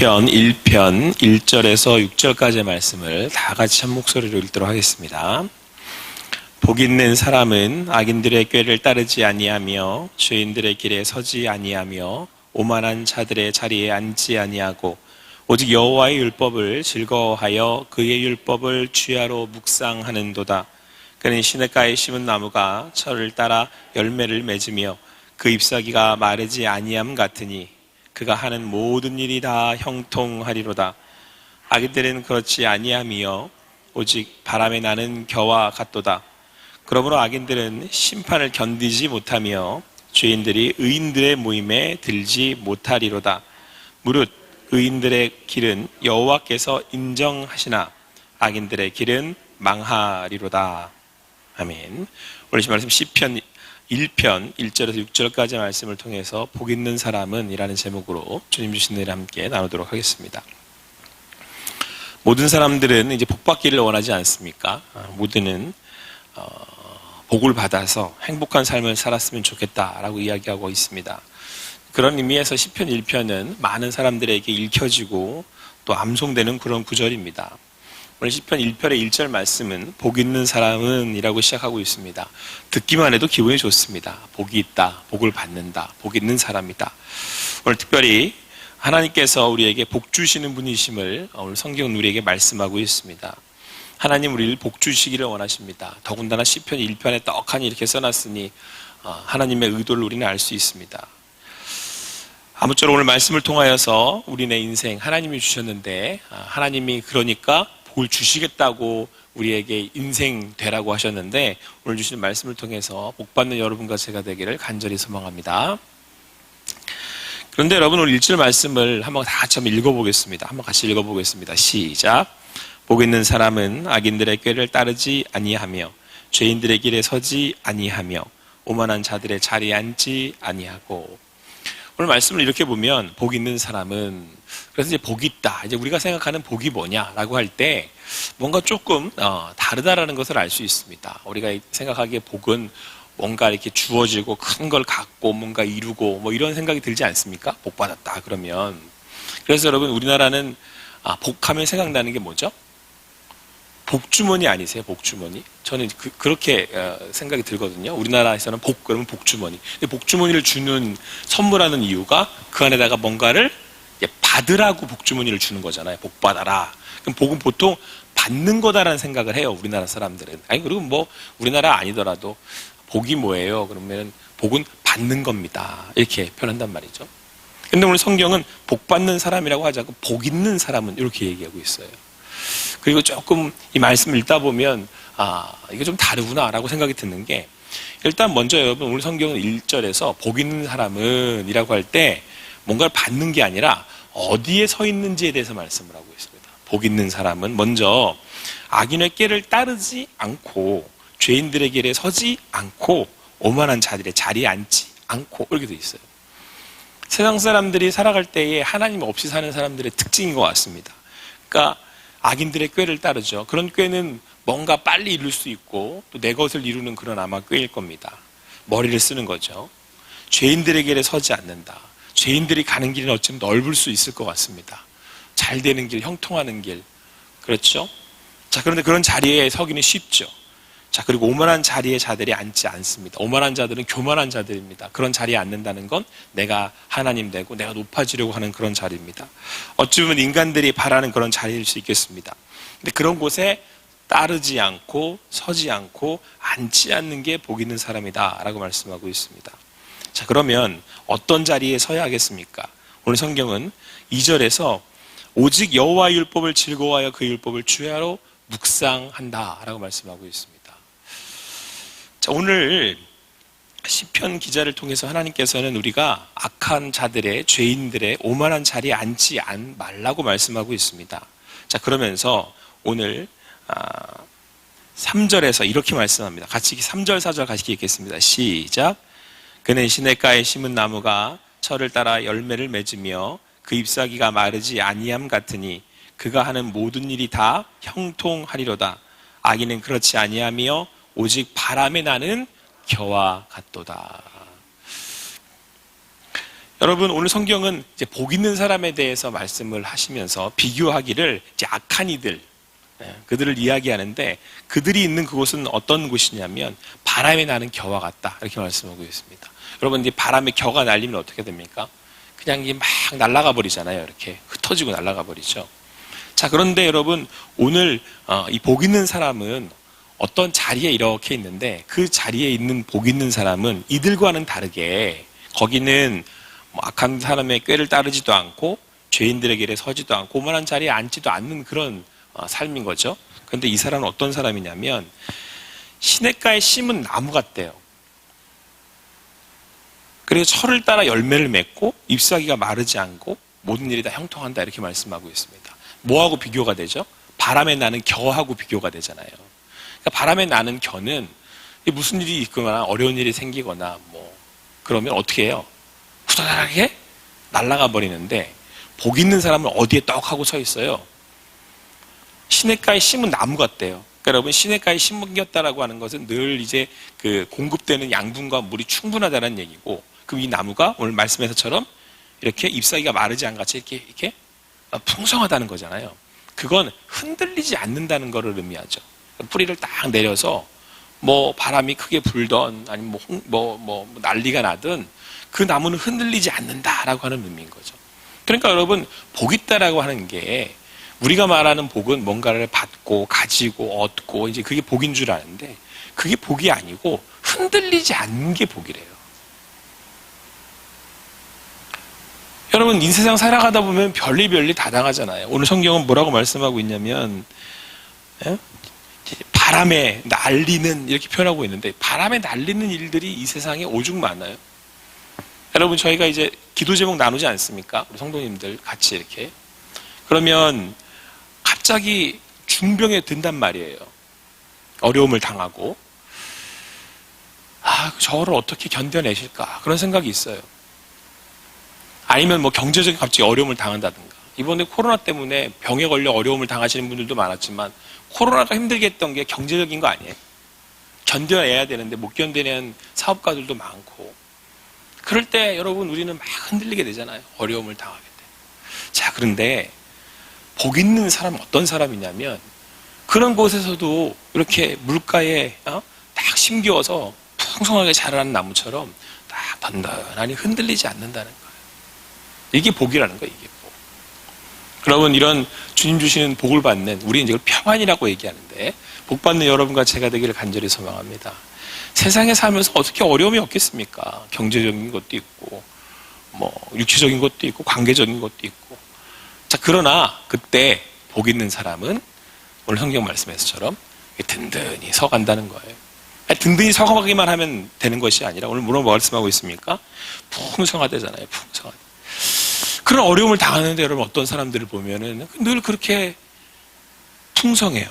시편 1편 1절에서 6절까지의 말씀을 다 같이 한 목소리로 읽도록 하겠습니다. 복 있는 사람은 악인들의 꾀를 따르지 아니하며 죄인들의 길에 서지 아니하며 오만한 자들의 자리에 앉지 아니하고 오직 여호와의 율법을 즐거워하여 그의 율법을 주야로 묵상하는도다. 그는 시냇가에 심은 나무가 철을 따라 열매를 맺으며 그 잎사귀가 마르지 아니함 같으니 그가 하는 모든 일이 다 형통하리로다. 악인들은 그렇지 아니하며 오직 바람에 나는 겨와 같도다. 그러므로 악인들은 심판을 견디지 못하며 죄인들이 의인들의 모임에 들지 못하리로다. 무릇 의인들의 길은 여호와께서 인정하시나 악인들의 길은 망하리로다. 아멘. 오늘 말씀 시편 1편 1절에서 6절까지 말씀을 통해서 복 있는 사람은 이라는 제목으로 주님 주신 은혜를 함께 나누도록 하겠습니다. 모든 사람들은 이제 복 받기를 원하지 않습니까? 모두는 복을 받아서 행복한 삶을 살았으면 좋겠다라고 이야기하고 있습니다. 그런 의미에서 시편 1편은 많은 사람들에게 읽혀지고 또 암송되는 그런 구절입니다. 오늘 시편 1편의 1절 말씀은 복 있는 사람은 이라고 시작하고 있습니다. 듣기만 해도 기분이 좋습니다. 복이 있다, 복을 받는다, 복 있는 사람이다. 오늘 특별히 하나님께서 우리에게 복 주시는 분이심을 오늘 성경은 우리에게 말씀하고 있습니다. 하나님 우리를 복 주시기를 원하십니다. 더군다나 시편 1편에 떡하니 이렇게 써놨으니 하나님의 의도를 우리는 알 수 있습니다. 아무쪼록 오늘 말씀을 통하여서 우리네 인생 하나님이 주셨는데 하나님이 그러니까 복을 주시겠다고 우리에게 인생 되라고 하셨는데 오늘 주시는 말씀을 통해서 복받는 여러분과 제가 되기를 간절히 소망합니다. 그런데 여러분 오늘 1절 말씀을 한번 다 같이 읽어보겠습니다. 한번 같이 읽어보겠습니다. 시작. 복 있는 사람은 악인들의 꾀를 따르지 아니하며 죄인들의 길에 서지 아니하며 오만한 자들의 자리에 앉지 아니하고. 오늘 말씀을 이렇게 보면 복 있는 사람은 그래서 이제 복이 있다. 이제 우리가 생각하는 복이 뭐냐라고 할 때 뭔가 조금 다르다라는 것을 알 수 있습니다. 우리가 생각하기에 복은 뭔가 이렇게 주어지고 큰 걸 갖고 뭔가 이루고 뭐 이런 생각이 들지 않습니까? 복 받았다 그러면. 그래서 여러분 우리나라는 복하면 생각나는 게 뭐죠? 복주머니 아니세요? 복주머니? 저는 그렇게 생각이 들거든요. 우리나라에서는 복 그러면 복주머니. 근데 복주머니를 주는 선물하는 이유가 그 안에다가 뭔가를 받으라고 복주머니를 주는 거잖아요. 복 받아라. 그럼 복은 보통 받는 거다라는 생각을 해요. 우리나라 사람들은. 아니 그리고 뭐 우리나라 아니더라도 복이 뭐예요? 그러면 복은 받는 겁니다. 이렇게 표현한단 말이죠. 근데 오늘 성경은 복 받는 사람이라고 하지 않고 복 있는 사람은 이렇게 얘기하고 있어요. 그리고 조금 이 말씀을 읽다 보면 이게 좀 다르구나라고 생각이 드는 게 일단 먼저 여러분 오늘 성경은 1절에서 복 있는 사람은 이라고 할 때 뭔가를 받는 게 아니라 어디에 서 있는지에 대해서 말씀을 하고 있습니다. 복 있는 사람은 먼저 악인의 꾀를 따르지 않고 죄인들의 길에 서지 않고 오만한 자들의 자리에 앉지 않고 이렇게 돼 있어요. 세상 사람들이 살아갈 때에 하나님 없이 사는 사람들의 특징인 것 같습니다. 그러니까 악인들의 꾀를 따르죠. 그런 꾀는 뭔가 빨리 이룰 수 있고 또 내 것을 이루는 그런 아마 꾀일 겁니다. 머리를 쓰는 거죠. 죄인들의 길에 서지 않는다. 죄인들이 가는 길은 어쩌면 넓을 수 있을 것 같습니다. 잘 되는 길, 형통하는 길. 그렇죠? 자, 그런데 그런 자리에 서기는 쉽죠. 자, 그리고 오만한 자리에 자들이 앉지 않습니다. 오만한 자들은 교만한 자들입니다. 그런 자리에 앉는다는 건 내가 하나님 되고 내가 높아지려고 하는 그런 자리입니다. 어찌 보면 인간들이 바라는 그런 자리일 수 있겠습니다. 근데 그런 곳에 따르지 않고 서지 않고 앉지 않는 게 복 있는 사람이다 라고 말씀하고 있습니다. 자, 그러면 어떤 자리에 서야 하겠습니까? 오늘 성경은 2절에서 오직 여호와의 율법을 즐거워하여 그 율법을 주야로 묵상한다 라고 말씀하고 있습니다. 자, 오늘 시편 기자를 통해서 하나님께서는 우리가 악한 자들의 죄인들의 오만한 자리에 앉지 말라고 말씀하고 있습니다. 자, 그러면서 오늘 3절에서 이렇게 말씀합니다. 같이 3절 4절 같이 읽겠습니다. 시작. 그는 시냇가에 심은 나무가 철을 따라 열매를 맺으며 그 잎사귀가 마르지 아니함 같으니 그가 하는 모든 일이 다 형통하리로다. 악인은 그렇지 아니하며 오직 바람에 나는 겨와 같도다. 여러분, 오늘 성경은 이제 복 있는 사람에 대해서 말씀을 하시면서 비교하기를 이제 악한 이들, 그들을 이야기하는데, 그들이 있는 그곳은 어떤 곳이냐면 바람에 나는 겨와 같다, 이렇게 말씀하고 있습니다. 여러분, 이제 바람에 겨가 날리면 어떻게 됩니까? 그냥 이게 막 날아가 버리잖아요. 이렇게 흩어지고 날아가 버리죠. 자, 그런데 여러분, 오늘 이 복 있는 사람은 어떤 자리에 이렇게 있는데, 그 자리에 있는 복 있는 사람은 이들과는 다르게 거기는 악한 사람의 꾀를 따르지도 않고 죄인들의 길에 서지도 않고 오만한 자리에 앉지도 않는 그런 삶인 거죠. 그런데 이 사람은 어떤 사람이냐면 시냇가에 심은 나무 같대요. 그리고 철을 따라 열매를 맺고 잎사귀가 마르지 않고 모든 일이 다 형통한다, 이렇게 말씀하고 있습니다. 뭐하고 비교가 되죠? 바람에 나는 겨하고 비교가 되잖아요. 그러니까 바람에 나는 겨는 무슨 일이 있거나 어려운 일이 생기거나 그러면 어떻게 해요? 후다닥하게 날아가 버리는데, 복 있는 사람은 어디에 떡 하고 서 있어요? 시냇가에 심은 나무 같대요. 그러니까 여러분, 시냇가에 심겼다라고 하는 것은 늘 이제 그 공급되는 양분과 물이 충분하다는 얘기고, 그럼 이 나무가 오늘 말씀에서처럼 이렇게 잎사귀가 마르지 않은 같이 이렇게 풍성하다는 거잖아요. 그건 흔들리지 않는다는 것을 의미하죠. 뿌리를 딱 내려서 바람이 크게 불던 아니면 난리가 나든 그 나무는 흔들리지 않는다라고 하는 의미인 거죠. 그러니까 여러분, 복 있다라고 하는 게, 우리가 말하는 복은 뭔가를 받고 가지고 얻고 이제 그게 복인 줄 아는데, 그게 복이 아니고 흔들리지 않는 게 복이래요. 여러분, 이 세상 살아가다 보면 별일 다 당하잖아요. 오늘 성경은 뭐라고 말씀하고 있냐면, 바람에 날리는, 이렇게 표현하고 있는데, 바람에 날리는 일들이 이 세상에 오죽 많아요. 여러분, 저희가 이제 기도 제목 나누지 않습니까? 우리 성도님들 같이 이렇게. 그러면 갑자기 중병에 든단 말이에요. 어려움을 당하고. 저를 어떻게 견뎌내실까? 그런 생각이 있어요. 아니면 경제적인 갑자기 어려움을 당한다든가. 이번에 코로나 때문에 병에 걸려 어려움을 당하시는 분들도 많았지만, 코로나가 힘들게 했던 게 경제적인 거 아니에요? 견뎌내야 되는데 못 견뎌내는 사업가들도 많고. 그럴 때 여러분, 우리는 막 흔들리게 되잖아요. 어려움을 당하게 돼. 자, 그런데 복 있는 사람은 어떤 사람이냐면, 그런 곳에서도 이렇게 물가에 딱 심겨서 풍성하게 자라는 나무처럼 딱 단단하니 흔들리지 않는다는 거예요. 이게 복이라는 거예요. 이게 복. 여러분, 이런 주님 주시는 복을 받는, 우리는 이걸 평안이라고 얘기하는데, 복 받는 여러분과 제가 되기를 간절히 소망합니다. 세상에 살면서 어떻게 어려움이 없겠습니까? 경제적인 것도 있고, 육체적인 것도 있고, 관계적인 것도 있고. 자, 그러나 그때 복 있는 사람은 오늘 성경 말씀에서처럼 든든히 서간다는 거예요. 든든히 서가기만 하면 되는 것이 아니라, 오늘 뭐라고 말씀하고 있습니까? 풍성하다잖아요. 풍성하다. 그런 어려움을 당하는데 여러분, 어떤 사람들을 보면은 늘 그렇게 풍성해요.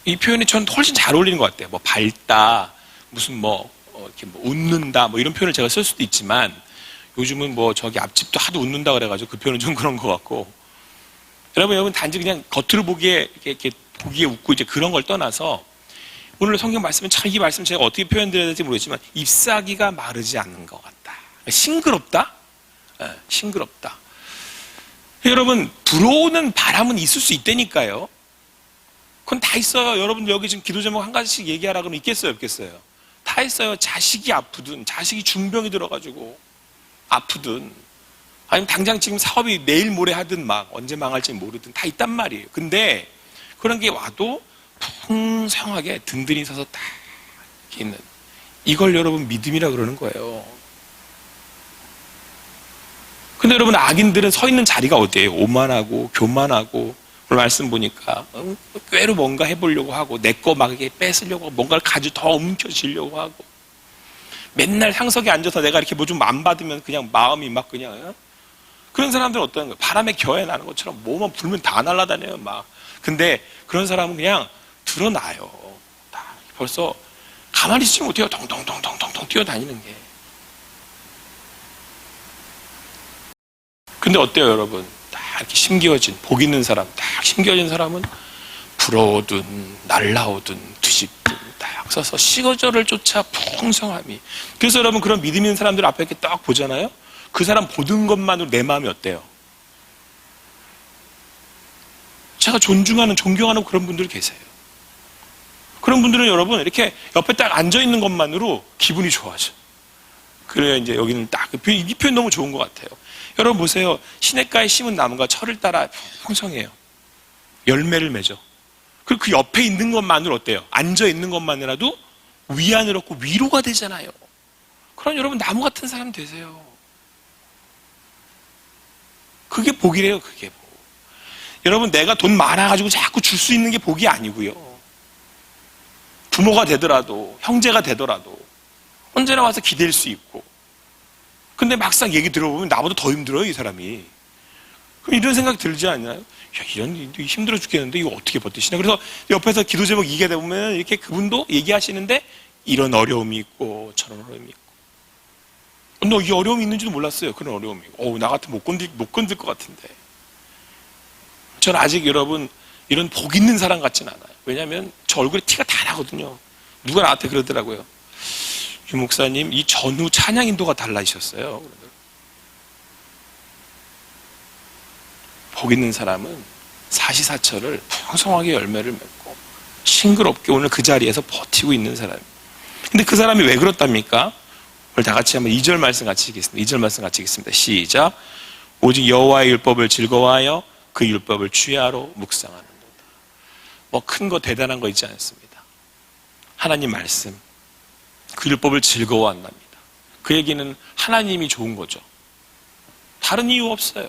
이 표현이 저는 훨씬 잘 어울리는 것 같아요. 밝다, 무슨 이렇게 웃는다, 이런 표현을 제가 쓸 수도 있지만, 요즘은 저기 앞집도 하도 웃는다 그래가지고 그 표현은 좀 그런 것 같고. 여러분, 단지 그냥 겉으로 보기에, 이렇게 보기에 웃고 이제 그런 걸 떠나서, 오늘 성경 말씀은 참, 이 말씀 제가 어떻게 표현드려야 될지 모르겠지만, 잎사귀가 마르지 않는 것 같다. 싱그럽다? 싱그럽다. 여러분, 불어오는 바람은 있을 수 있다니까요. 그건 다 있어요. 여러분들 여기 지금 기도 제목 한 가지씩 얘기하라 그러면 있겠어요, 없겠어요? 다 있어요. 자식이 아프든, 자식이 중병이 들어가지고 아프든, 아니면 당장 지금 사업이 내일 모레 하든 언제 망할지 모르든 다 있단 말이에요. 근데 그런 게 와도 풍성하게 든든히 서서 딱 있는, 이걸 여러분 믿음이라 그러는 거예요. 근데 여러분, 악인들은 서 있는 자리가 어디예요? 오만하고 교만하고, 오늘 말씀 보니까 꾀로 뭔가 해보려고 하고, 내 거 막 이렇게 뺏으려고 하고, 뭔가를 가지고 더 움켜쥐려고 하고, 맨날 상석에 앉아서 내가 이렇게 좀 안 받으면 그냥 마음이 그냥, 그런 사람들은 어떤 거예요? 바람에 겨에 나는 것처럼 뭐만 불면 다 날아다녀요. 근데 그런 사람은 그냥 드러나요. 벌써 가만히 있지 못해요. 동동동동동동 뛰어다니는 게. 근데 어때요, 여러분? 딱 이렇게 심겨진, 복 있는 사람, 딱 심겨진 사람은 불어오든 날라오든 뒤집든 딱 서서 시거절을 쫓아 풍성함이. 그래서 여러분, 그런 믿음 있는 사람들 앞에 이렇게 딱 보잖아요? 그 사람 보는 것만으로 내 마음이 어때요? 제가 존중하는, 존경하는 그런 분들이 계세요. 그런 분들은 여러분 이렇게 옆에 딱 앉아있는 것만으로 기분이 좋아져. 그래야 이제 여기는 딱, 이 표현 너무 좋은 것 같아요. 여러분 보세요. 시냇가에 심은 나무가 철을 따라 풍성해요. 열매를 맺어. 그리고 그 옆에 있는 것만으로 어때요? 앉아있는 것만이라도 위안을 얻고 위로가 되잖아요. 그럼 여러분 나무 같은 사람 되세요. 그게 복이래요. 그게 복. 여러분 내가 돈 많아가지고 자꾸 줄 수 있는 게 복이 아니고요. 부모가 되더라도 형제가 되더라도 언제나 와서 기댈 수 있고, 근데 막상 얘기 들어보면 나보다 더 힘들어요 이 사람이. 그럼 이런 생각 들지 않나요? 야, 이런 힘들어 죽겠는데 이거 어떻게 버티시나. 그래서 옆에서 기도 제목 얘기하다 보면 이렇게 그분도 얘기하시는데 이런 어려움이 있고 저런 어려움이 있고, 너 이 어려움이 있는지도 몰랐어요. 그런 어려움이. 나 같으면 못 건들 것 같은데. 저는 아직 여러분 이런 복 있는 사람 같진 않아요. 왜냐하면 저 얼굴에 티가 다 나거든요. 누가 나한테 그러더라고요. 유 목사님, 이 전후 찬양 인도가 달라지셨어요. 복 있는 사람은 사시사철을 풍성하게 열매를 맺고 싱그럽게 오늘 그 자리에서 버티고 있는 사람이에요. 근데 그 사람이 왜 그렇답니까? 오늘 다 같이 한번 2절 말씀 같이 읽겠습니다. 2절 말씀 같이 읽겠습니다. 시작. 오직 여호와의 율법을 즐거워하여 그 율법을 주야로 묵상하는도다. 뭐 큰 거 대단한 거 있지 않습니다. 하나님 말씀, 그 율법을 즐거워한답니다. 그 얘기는 하나님이 좋은 거죠. 다른 이유 없어요.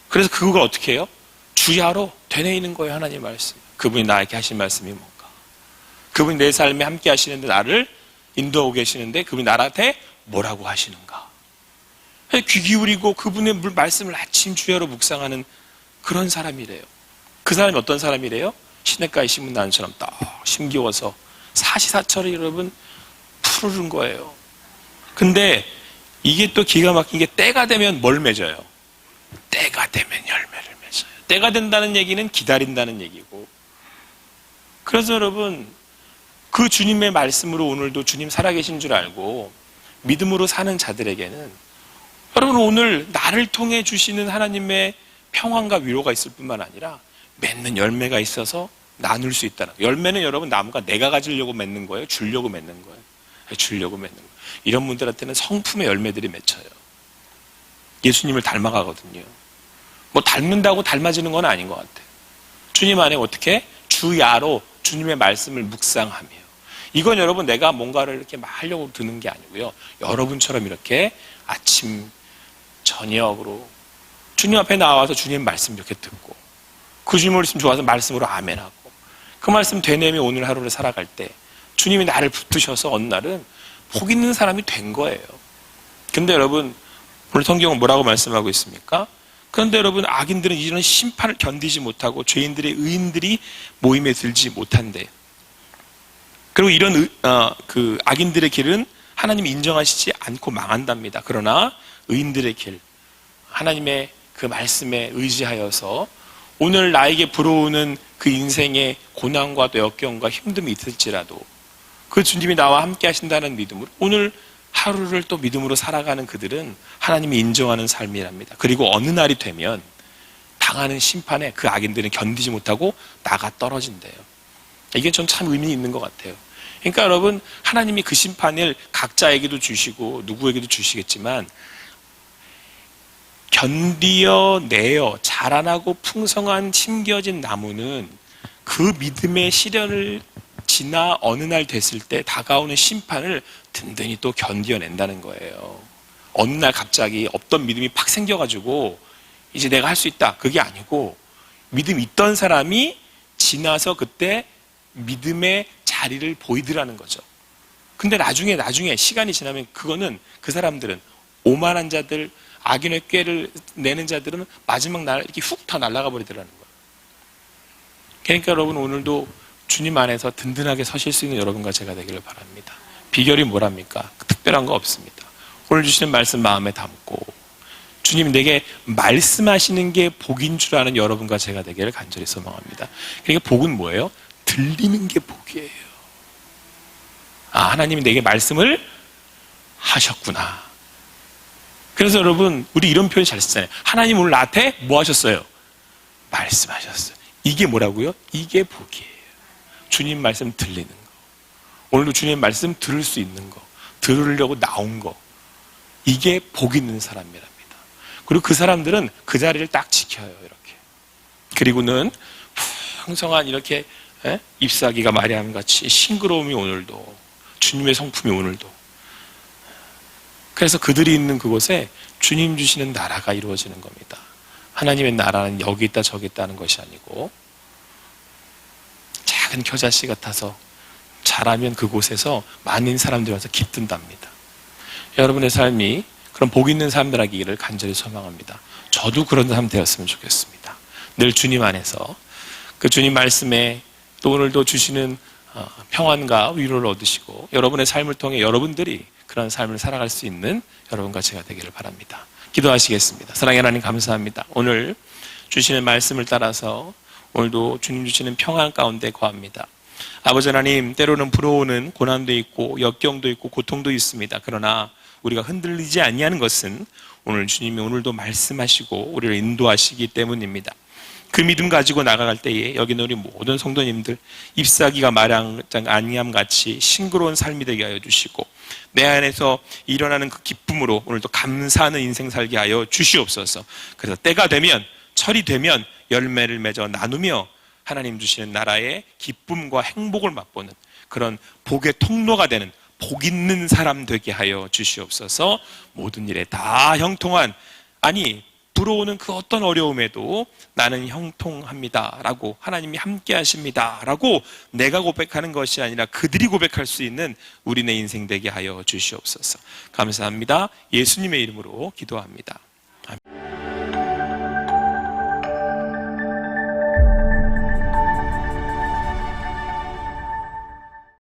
그래서 그걸 어떻게 해요? 주야로 되뇌이는 거예요. 하나님 말씀. 그분이 나에게 하신 말씀이 뭔가, 그분이 내 삶에 함께 하시는데, 나를 인도하고 계시는데 그분이 나한테 뭐라고 하시는가. 귀 기울이고 그분의 말씀을 아침 주야로 묵상하는 그런 사람이래요. 그 사람이 어떤 사람이래요? 시냇가에 심은 나무처럼 딱 심기워서 사시사철을 여러분 푸르른 거예요. 근데 이게 또 기가 막힌 게, 때가 되면 뭘 맺어요? 때가 되면 열매를 맺어요. 때가 된다는 얘기는 기다린다는 얘기고. 그래서 여러분 그 주님의 말씀으로 오늘도 주님 살아계신 줄 알고 믿음으로 사는 자들에게는, 여러분 오늘 나를 통해 주시는 하나님의 평안과 위로가 있을 뿐만 아니라 맺는 열매가 있어서 나눌 수 있다는 거예요. 열매는 여러분 나무가 내가 가지려고 맺는 거예요? 주려고 맺는 거예요? 주려고 맺는 거예요. 이런 분들한테는 성품의 열매들이 맺혀요. 예수님을 닮아가거든요. 뭐 닮는다고 닮아지는 건 아닌 것 같아요. 주님 안에 어떻게? 주야로 주님의 말씀을 묵상하며. 이건 여러분 내가 뭔가를 이렇게 막 하려고 드는 게 아니고요. 여러분처럼 이렇게 아침, 저녁으로 주님 앞에 나와서 주님 말씀 이렇게 듣고, 그 주님 말씀 좋아서 말씀으로 아멘하고, 그 말씀 되뇌며 오늘 하루를 살아갈 때 주님이 나를 붙드셔서 어느 날은 복 있는 사람이 된 거예요. 근데 여러분 오늘 성경은 뭐라고 말씀하고 있습니까? 그런데 여러분 악인들은 이런 심판을 견디지 못하고 죄인들의 의인들이 모임에 들지 못한대요. 그리고 이런 그 악인들의 길은 하나님이 인정하시지 않고 망한답니다. 그러나 의인들의 길, 하나님의 그 말씀에 의지하여서 오늘 나에게 불어오는 그 인생의 고난과 또 역경과 힘듦이 있을지라도 그 주님이 나와 함께 하신다는 믿음으로 오늘 하루를 또 믿음으로 살아가는 그들은 하나님이 인정하는 삶이랍니다. 그리고 어느 날이 되면 당하는 심판에 그 악인들은 견디지 못하고 나가 떨어진대요. 이게 좀 참 의미 있는 것 같아요. 그러니까 여러분 하나님이 그 심판을 각자에게도 주시고 누구에게도 주시겠지만, 견디어내어 자라나고 풍성한 심겨진 나무는 그 믿음의 시련을 지나 어느 날 됐을 때 다가오는 심판을 든든히 또 견디어낸다는 거예요. 어느 날 갑자기 없던 믿음이 팍 생겨가지고 이제 내가 할 수 있다, 그게 아니고 믿음이 있던 사람이 지나서 그때 믿음의 자리를 보이더라는 거죠. 근데 나중에 시간이 지나면 그거는, 그 사람들은 오만한 자들, 악인의 꾀를 내는 자들은 마지막 날 이렇게 훅 다 날아가 버리더라는 거예요. 그러니까 여러분 오늘도 주님 안에서 든든하게 서실 수 있는 여러분과 제가 되기를 바랍니다. 비결이 뭐랍니까? 특별한 거 없습니다. 오늘 주시는 말씀 마음에 담고 주님이 내게 말씀하시는 게 복인 줄 아는 여러분과 제가 되기를 간절히 소망합니다. 그러니까 복은 뭐예요? 들리는 게 복이에요. 아, 하나님이 내게 말씀을 하셨구나. 그래서 여러분, 우리 이런 표현 잘 쓰잖아요. 하나님 오늘 나한테 뭐 하셨어요? 말씀하셨어요. 이게 뭐라고요? 이게 복이에요. 주님 말씀 들리는 거. 오늘도 주님 말씀 들을 수 있는 거. 들으려고 나온 거. 이게 복 있는 사람이랍니다. 그리고 그 사람들은 그 자리를 딱 지켜요. 이렇게. 그리고는 풍성한 이렇게 잎사귀가 마리암같이 싱그러움이 오늘도, 주님의 성품이 오늘도. 그래서 그들이 있는 그곳에 주님 주시는 나라가 이루어지는 겁니다. 하나님의 나라는 여기 있다 저기 있다는 것이 아니고, 작은 겨자씨 같아서 자라면 그곳에서 많은 사람들이 와서 깃든답니다. 여러분의 삶이 그런 복 있는 사람들에게를 간절히 소망합니다. 저도 그런 사람 되었으면 좋겠습니다. 늘 주님 안에서 그 주님 말씀에 또 오늘도 주시는 평안과 위로를 얻으시고, 여러분의 삶을 통해 여러분들이 그런 삶을 살아갈 수 있는 여러분과 제가 되기를 바랍니다. 기도하시겠습니다. 사랑의 하나님, 감사합니다. 오늘 주시는 말씀을 따라서 오늘도 주님 주시는 평안 가운데 거합니다. 아버지 하나님, 때로는 불어오는 고난도 있고 역경도 있고 고통도 있습니다. 그러나 우리가 흔들리지 아니하는 것은 오늘 주님이 오늘도 말씀하시고 우리를 인도하시기 때문입니다. 그 믿음 가지고 나아갈 때에 여기 있는 우리 모든 성도님들 잎사귀가 마량 아니함같이 싱그러운 삶이 되게 하여 주시고, 내 안에서 일어나는 그 기쁨으로 오늘도 감사하는 인생 살게 하여 주시옵소서. 그래서 때가 되면, 철이 되면 열매를 맺어 나누며 하나님 주시는 나라의 기쁨과 행복을 맛보는 그런 복의 통로가 되는 복 있는 사람 되게 하여 주시옵소서. 모든 일에 다 형통한, 아니 불어오는 그 어떤 어려움에도 나는 형통합니다 라고, 하나님이 함께 하십니다 라고 내가 고백하는 것이 아니라 그들이 고백할 수 있는 우리 내 인생 되게 하여 주시옵소서. 감사합니다. 예수님의 이름으로 기도합니다.